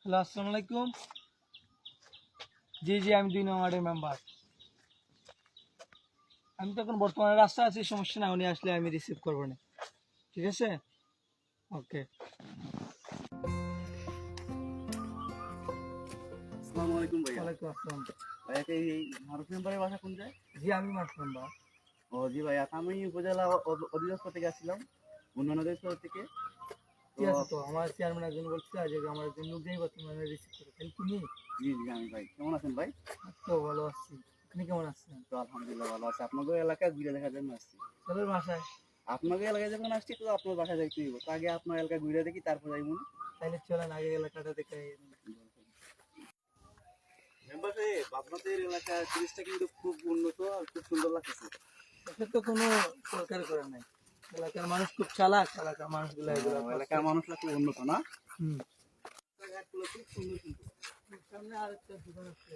Hello, আসসালামু আলাইকুম। জি জি, আমি 2 নং ওয়ার্ডের মেম্বার। আমি তো এখন বর্তমানে রাস্তা আছি, সমস্যা না, উনি আসলে আমি রিসিভ করবো না। ঠিক আছে, ওকে। আসসালামু আলাইকুম ভাইয়া। ওয়ালাইকুম আসসালাম। ভাইয়া এই মারুফ মেম্বারের বাসা কোন যায়? জি, আমি মারুফ মেম্বার। ও জি ভাইয়া, আমি উপজেলা অধিদপ্তর থেকে আসছিলাম, উন্নয়ন অধিদপ্তর থেকে। তো ঠিক আছে, তো আমার চেয়ারম্যান একজন বলছে আজ আমার একজন লোক যাই বর্তমানে রিসিভ করে, তাহলে তুমি? জি জি, আমি ভাই, কেমন আছেন ভাই? তো ভালো আছি, আপনি কেমন আছেন? তো আলহামদুলিল্লাহ ভালো আছে। আপনাদের এলাকায় ঘুরে দেখার জন্য আসছি। চলের বাসায়। আপনাদের এলাকায় যখন আসছি তো আপনার বাসায় যাইতে হইব, তো আগে আপনার এলাকায় ঘুরে দেখি, তারপর যাই মনে। তাহলে চলেন আগে এলাকাটা দেখে। মেম্বার সাহেব, আপনাদের এলাকার জিনিসটা কিন্তু খুব উন্নত আর খুব সুন্দর লাগতেছে। এটা তো কোনো সরকার করে নাই, এলাকার মানুষ খুব চালাক, এলাকার মানুষগুলো এগুলো এলাকার মানুষরা খুব উন্নত না? হুম। রাস্তাঘাটগুলো খুব সুন্দর কিন্তু। সামনে আরেকটা দোকান আছে।